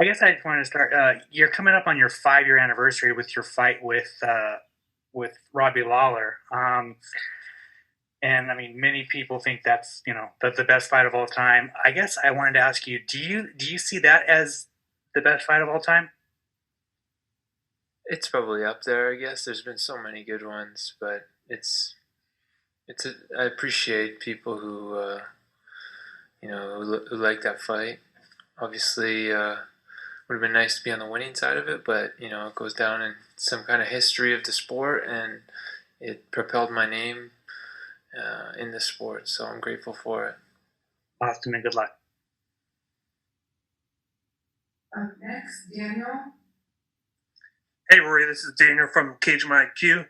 I guess I just wanted to start. You're coming up on your 5 year anniversary with your fight with Robbie Lawler, and I mean, many people think that's the best fight of all time. I guess I wanted to ask you: do you see that as the best fight of all time? It's probably up there, I guess. There's been so many good ones, but I appreciate people who like that fight. Obviously, would have been nice to be on the winning side of it, but it goes down in some kind of history of the sport, and it propelled my name in the sport. So I'm grateful for it. Awesome and good luck. Up next, Daniel. Hey, Rory, this is Daniel from Cage My IQ.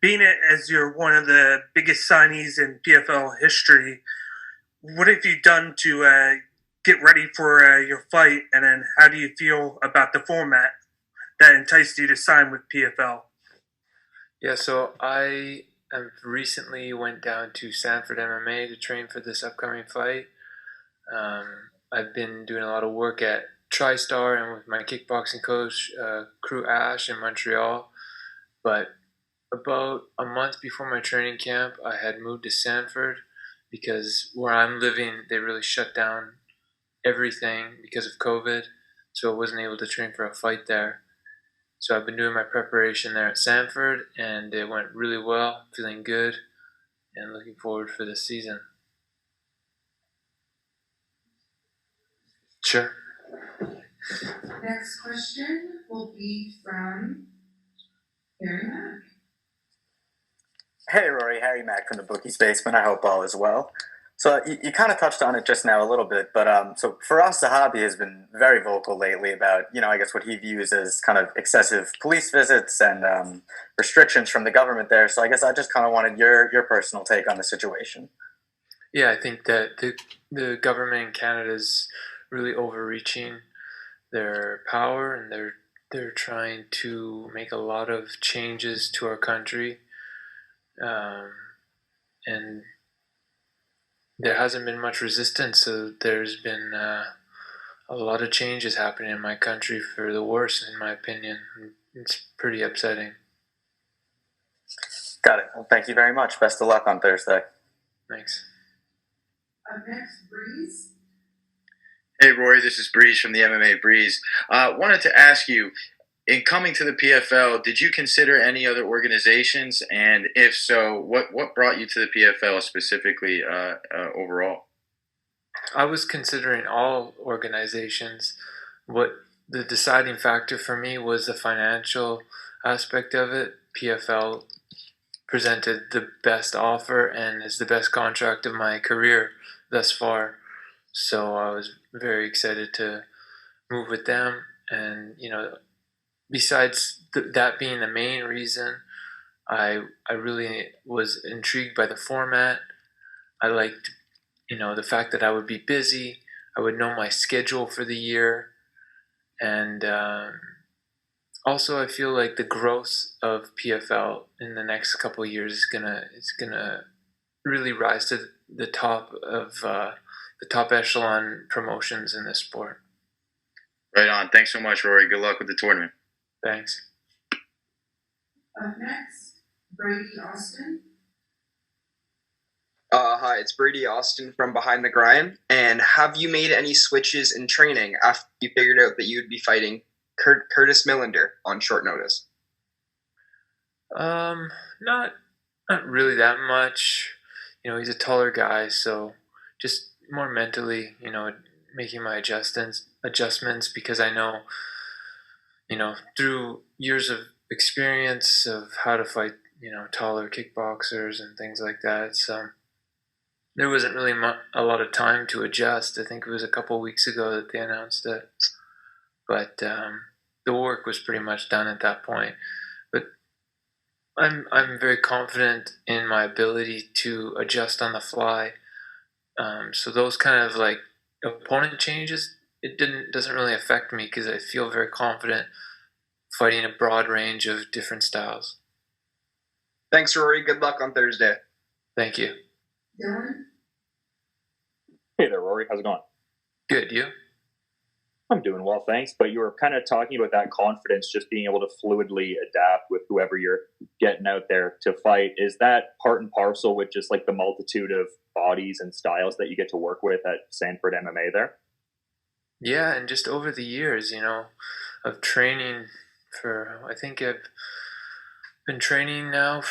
Being it as you're one of the biggest signees in PFL history, what have you done to get ready for your fight? And then how do you feel about the format that enticed you to sign with PFL? Yeah, so I recently went down to Sanford MMA to train for this upcoming fight. I've been doing a lot of work at TriStar and with my kickboxing coach, Crew Ash in Montreal. But about a month before my training camp, I had moved to Sanford because where I'm living, they really shut down everything because of COVID. So I wasn't able to train for a fight there. So I've been doing my preparation there at Sanford, and it went really well, feeling good, and looking forward for this season. Sure. Next question will be from Harry Mack. Hey, Rory, Harry Mack from the Bookies Basement. I hope all is well. So you kind of touched on it just now a little bit, but so for us, the hobby has been very vocal lately about I guess what he views as kind of excessive police visits and restrictions from the government there. So I guess I just kind of wanted your personal take on the situation. Yeah, I think that the government in Canada is really overreaching their power, and they're trying to make a lot of changes to our country, and there hasn't been much resistance. So there's been a lot of changes happening in my country for the worse, in my opinion. It's pretty upsetting. Got it. Well, thank you very much. Best of luck on Thursday. Thanks. Up next, Breeze. Hey, Rory, this is Breeze from the MMA Breeze. Wanted to ask you, in coming to the PFL, did you consider any other organizations? And if so, what brought you to the PFL specifically overall? I was considering all organizations. What the deciding factor for me was the financial aspect of it. PFL presented the best offer and is the best contract of my career thus far. So I was very excited to move with them. And, besides that being the main reason, I really was intrigued by the format. I liked, the fact that I would be busy. I would know my schedule for the year. And also, I feel like the growth of PFL in the next couple of years is gonna really rise to the top of the top echelon promotions in this sport. Right on. Thanks so much, Rory. Good luck with the tournament. Thanks. Up next, Brady Austin. Hi, it's Brady Austin from Behind the Grind. And have you made any switches in training after you figured out that you'd be fighting Curtis Millender on short notice? Not really that much. He's a taller guy, so just more mentally, making my adjustments because I know, through years of experience of how to fight, taller kickboxers and things like that. So there wasn't really a lot of time to adjust. I think it was a couple of weeks ago that they announced it, but the work was pretty much done at that point. But I'm very confident in my ability to adjust on the fly. So those kind of like opponent changes, doesn't really affect me because I feel very confident fighting a broad range of different styles. Thanks, Rory. Good luck on Thursday. Thank you. Dylan. Hey there, Rory. How's it going? Good, you? I'm doing well, thanks. But you were kind of talking about that confidence, just being able to fluidly adapt with whoever you're getting out there to fight. Is that part and parcel with just like the multitude of bodies and styles that you get to work with at Sanford MMA there? Yeah, and just over the years, of training I think I've been training now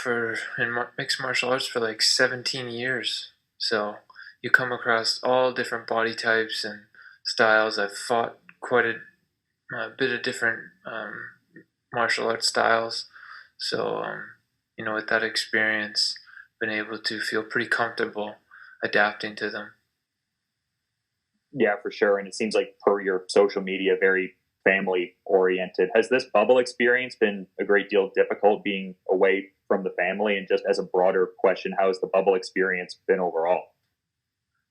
in mixed martial arts for like 17 years. So you come across all different body types and styles. I've fought quite a bit of different martial arts styles. So, with that experience, been able to feel pretty comfortable adapting to them. Yeah, for sure. And it seems like per your social media, very family oriented. Has this bubble experience been a great deal difficult being away from the family? And just as a broader question, how has the bubble experience been overall?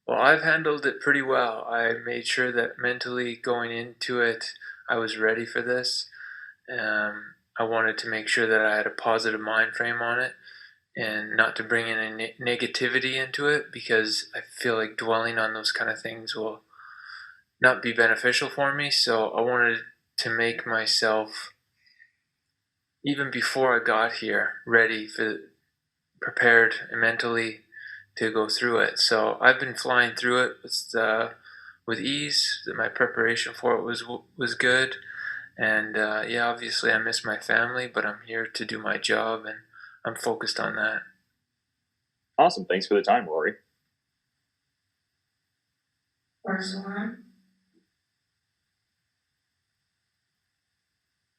Well, I've handled it pretty well. I made sure that mentally going into it, I was ready for this. I wanted to make sure that I had a positive mind frame on it and not to bring in any negativity into it, because I feel like dwelling on those kind of things will not be beneficial for me. So I wanted to make myself, even before I got here, prepared mentally to go through it. So I've been flying through it with ease. My preparation for it was good. And obviously I miss my family, but I'm here to do my job and I'm focused on that. Awesome. Thanks for the time, Rory. Barcelona.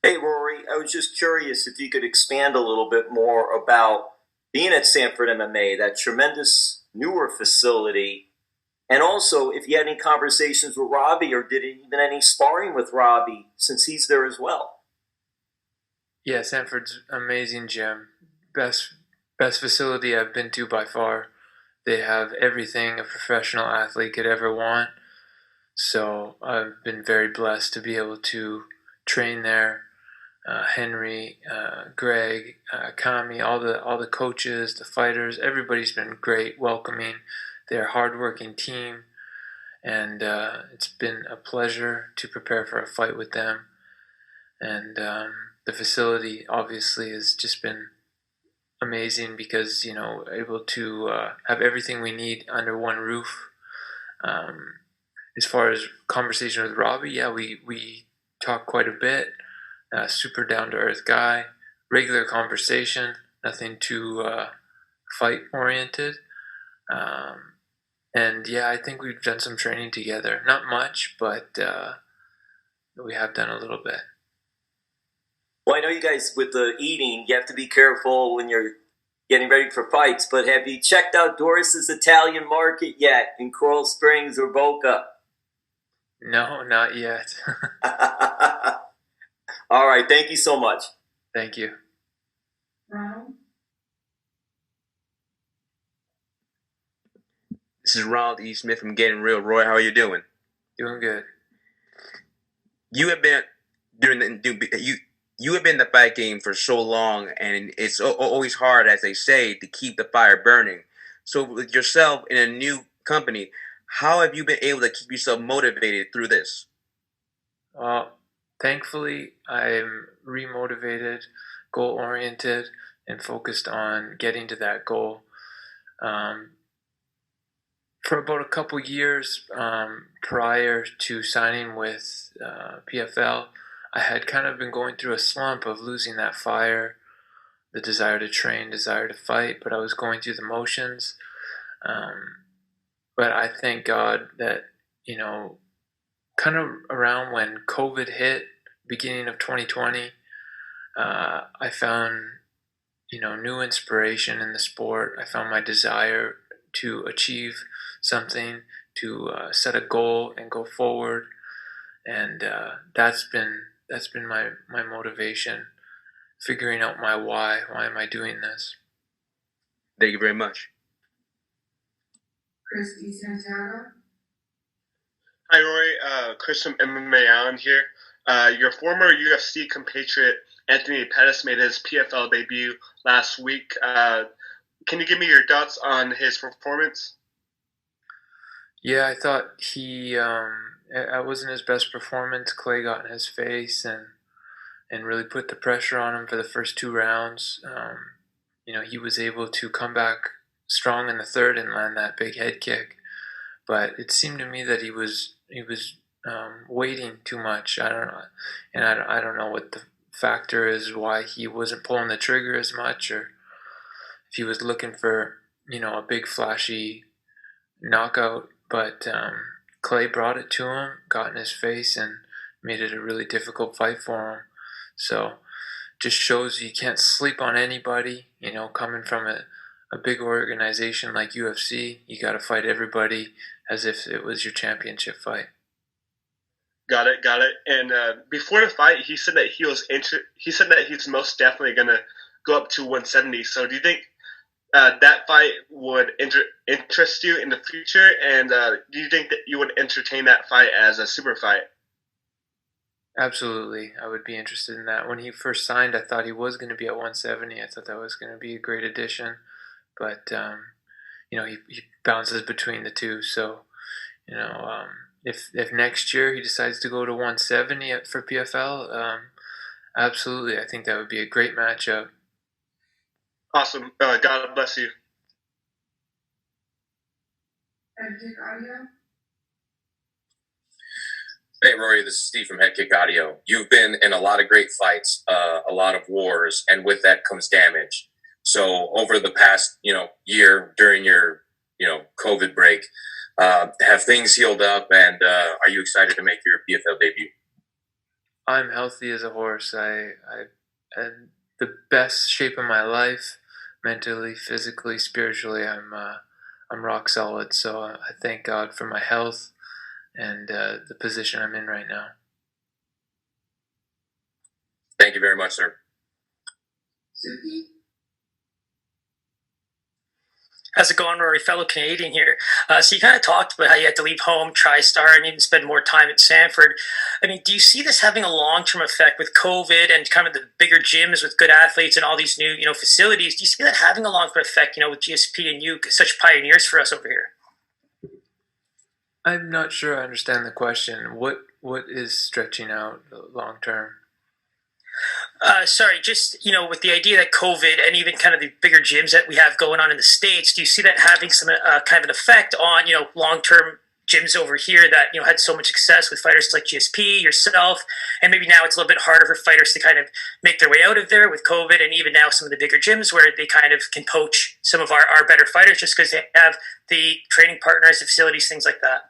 Hey, Rory, I was just curious if you could expand a little bit more about being at Sanford MMA, that tremendous newer facility, and also if you had any conversations with Robbie or did even any sparring with Robbie since he's there as well. Yeah, Sanford's amazing gym. Best facility I've been to by far. They have everything a professional athlete could ever want. So I've been very blessed to be able to train there. Henry, Greg, Kami, all the coaches, the fighters, everybody's been great, welcoming. They're a hardworking team, and it's been a pleasure to prepare for a fight with them. And the facility obviously has just been amazing because able to have everything we need under one roof. As far as conversation with Robbie, yeah, we talk quite a bit. Super down to earth guy, regular conversation, nothing too fight oriented. And yeah, I think we've done some training together. Not much, but we have done a little bit. Well, I know you guys, with the eating, you have to be careful when you're getting ready for fights, but have you checked out Doris's Italian Market yet in Coral Springs or Boca? No, not yet. All right, thank you so much. Thank you. Ronald. This is Ronald E. Smith from Getting Real. Roy, how are you doing? Doing good. You have been you have been in the fight game for so long, and it's always hard, as they say, to keep the fire burning. So with yourself in a new company, how have you been able to keep yourself motivated through this? Thankfully, I'm remotivated, goal-oriented, and focused on getting to that goal. For about a couple years prior to signing with PFL, I had kind of been going through a slump of losing that fire, the desire to train, desire to fight, but I was going through the motions. But I thank God that, kind of around when COVID hit, beginning of 2020, I found, new inspiration in the sport. I found my desire to achieve something, to set a goal and go forward, and that's been my motivation. Figuring out my why. Why am I doing this? Thank you very much. Christy Santiago. Hi, Roy. Chris from MMA Island here. Your former UFC compatriot Anthony Pettis made his PFL debut last week. Can you give me your thoughts on his performance? Yeah, I thought he it wasn't his best performance. Clay got in his face and really put the pressure on him for the first 2 rounds. He was able to come back strong in the third and land that big head kick. But it seemed to me that he was waiting too much. I don't know, and I don't know what the factor is why he wasn't pulling the trigger as much, or if he was looking for a big flashy knockout. But Clay brought it to him, got in his face, and made it a really difficult fight for him. So just shows you can't sleep on anybody. Coming from a big organization like UFC, you got to fight everybody as if it was your championship fight. Got it. And before the fight, he said that he said that he's most definitely gonna go up to 170. So do you think that fight would interest you in the future? And do you think that you would entertain that fight as a super fight? Absolutely, I would be interested in that. When he first signed, I thought he was going to be at 170. I thought that was going to be a great addition, but he bounces between the two. So, if next year he decides to go to 170 for PFL, absolutely, I think that would be a great matchup. Awesome. God bless you. Hey, Rory, this is Steve from Head Kick Audio. You've been in a lot of great fights, a lot of wars, and with that comes damage. So over the past, year during your, COVID break, have things healed up, and are you excited to make your PFL debut? I'm healthy as a horse. I'm in the best shape of my life, mentally, physically, spiritually. I'm rock solid. So I thank God for my health and the position I'm in right now. Thank you very much, sir. Suki? How's it going, Rory? Fellow Canadian here. So you kind of talked about how you had to leave home, TriStar, and even spend more time at Sanford. I mean, do you see this having a long-term effect with COVID and kind of the bigger gyms with good athletes and all these new, facilities? Do you see that having a long-term effect, with GSP and you, such pioneers for us over here? I'm not sure I understand the question. What is stretching out long-term? Sorry, just, with the idea that COVID and even kind of the bigger gyms that we have going on in the States, do you see that having some kind of an effect on, long-term gyms over here that, had so much success with fighters like GSP, yourself, and maybe now it's a little bit harder for fighters to kind of make their way out of there with COVID, and even now some of the bigger gyms where they kind of can poach some of our better fighters just because they have the training partners, the facilities, things like that?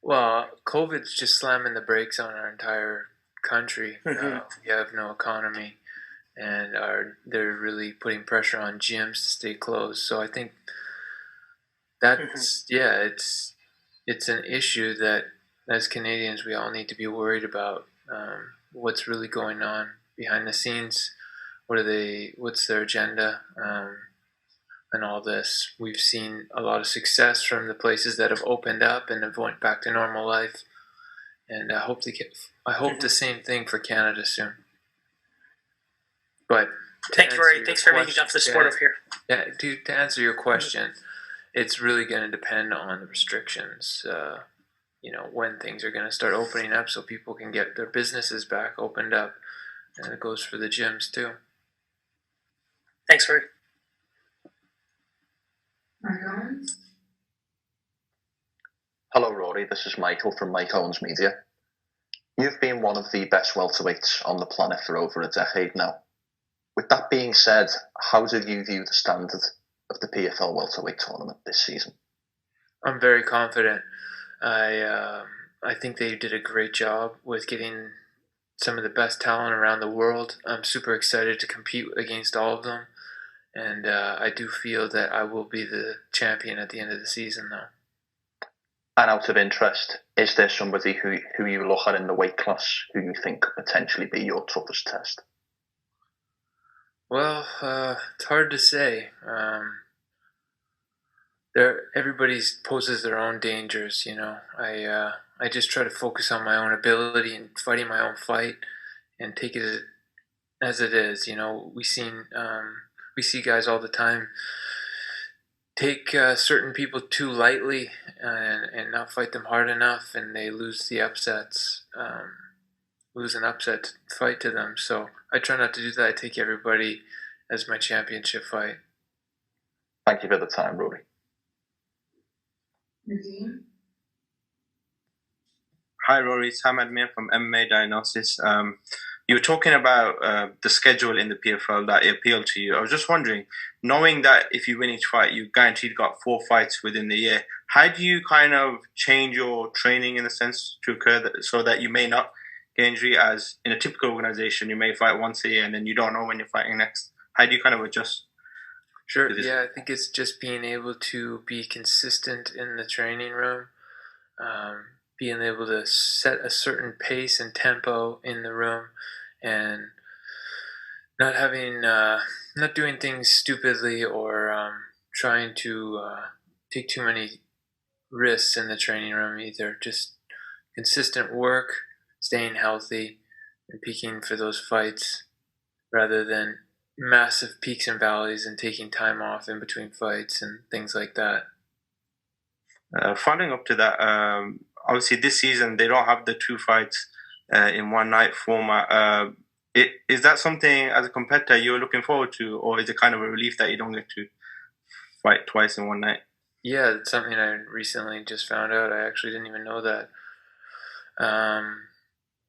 Well, COVID's just slamming the brakes on our entire country. Mm-hmm. We have no economy, and they're really putting pressure on gyms to stay closed. So I think that's it's an issue that as Canadians we all need to be worried about. What's really going on behind the scenes? What's their agenda? And all this, we've seen a lot of success from the places that have opened up and have went back to normal life, and I hope the same thing for Canada soon. But thank you, Rory. Thanks for everything you've done for the sport over here. Yeah, to answer your question, it's really going to depend on the restrictions. When things are going to start opening up, so people can get their businesses back opened up, and it goes for the gyms too. Thanks, Rory. Hello, Rory. This is Michael from Mike Owens Media. You've been one of the best welterweights on the planet for over a decade now. With that being said, how do you view the standard of the PFL welterweight tournament this season? I'm very confident. I think they did a great job with getting some of the best talent around the world. I'm super excited to compete against all of them. And I do feel that I will be the champion at the end of the season, though. And out of interest, is there somebody who you look at in the weight class who you think could potentially be your toughest test? Well, it's hard to say. Everybody poses their own dangers, I just try to focus on my own ability and fighting my own fight and take it as it is. We see guys all the time take certain people too lightly and not fight them hard enough, and they lose the upsets, lose an upset fight to them. So I try not to do that. I take everybody as my championship fight. Thank you for the time, Rory. Nadine? Hi, Rory. It's Hamad Mir from MMA Diagnosis. You were talking about the schedule in the PFL that appealed to you. I was just wondering, knowing that if you win each fight, you guaranteed got 4 fights within the year, how do you kind of change your training in a sense to occur so that you may not get injury? As in a typical organization, you may fight once a year and then you don't know when you're fighting next. How do you kind of adjust? Sure. Yeah, I think it's just being able to be consistent in the training room, being able to set a certain pace and tempo in the room, and not having not doing things stupidly or trying to take too many risks in the training room either. Just consistent work, staying healthy, and peaking for those fights rather than massive peaks and valleys and taking time off in between fights and things like that. Following up to that, obviously this season they don't have the 2 fights in one night format. Is that something as a competitor you're looking forward to, or is it kind of a relief that you don't get to fight twice in one night? Yeah, it's something I recently just found out. I actually didn't even know that.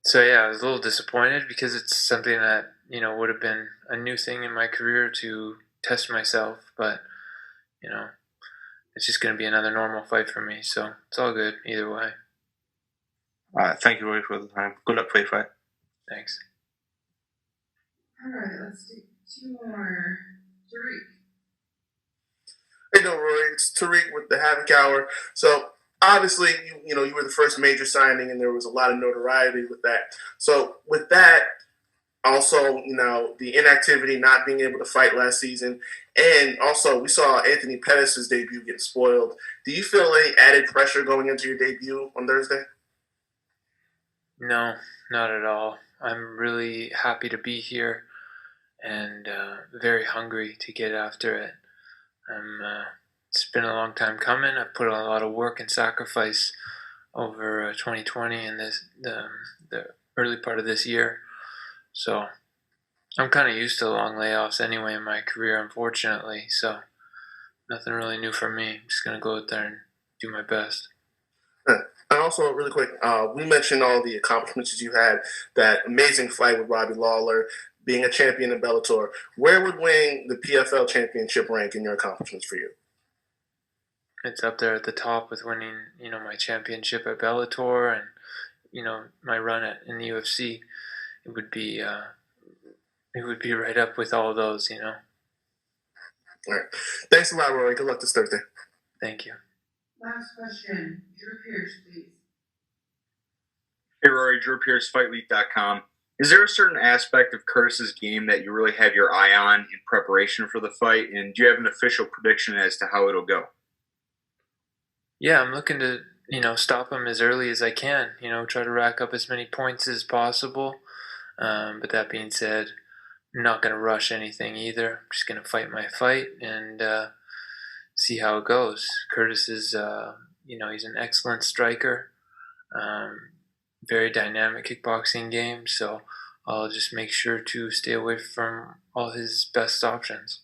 So yeah, I was a little disappointed because it's something that, would have been a new thing in my career to test myself, but, it's just going to be another normal fight for me. So it's all good either way. Thank you, Rory, for the time. Good luck for your fight. Thanks. All right, let's do 2 more. Tariq. Hey, no, Rory. It's Tariq with the Havoc Hour. So obviously, you were the first major signing, and there was a lot of notoriety with that. So with that, also, the inactivity, not being able to fight last season, and also we saw Anthony Pettis' debut get spoiled. Do you feel any added pressure going into your debut on Thursday? No, not at all. I'm really happy to be here and very hungry to get after it. It's been a long time coming. I've put a lot of work and sacrifice over 2020 and the early part of this year. So I'm kind of used to long layoffs anyway in my career, unfortunately. So nothing really new for me. I'm just going to go out there and do my best. And also, really quick, we mentioned all the accomplishments you had, that amazing fight with Robbie Lawler, being a champion in Bellator. Where would winning the PFL championship rank in your accomplishments for you? It's up there at the top with winning, my championship at Bellator and, my run in the UFC. It would be right up with all those, All right. Thanks a lot, Rory. Good luck this Thursday. Thank you. Last question. Drew Pierce, please. Hey, Rory. Drew Pierce, FightLeap.com. Is there a certain aspect of Curtis's game that you really have your eye on in preparation for the fight? And do you have an official prediction as to how it'll go? Yeah, I'm looking to, stop him as early as I can, try to rack up as many points as possible. But that being said, I'm not going to rush anything either. I'm just going to fight my fight and see how it goes. Curtis is, he's an excellent striker, very dynamic kickboxing game, so I'll just make sure to stay away from all his best options.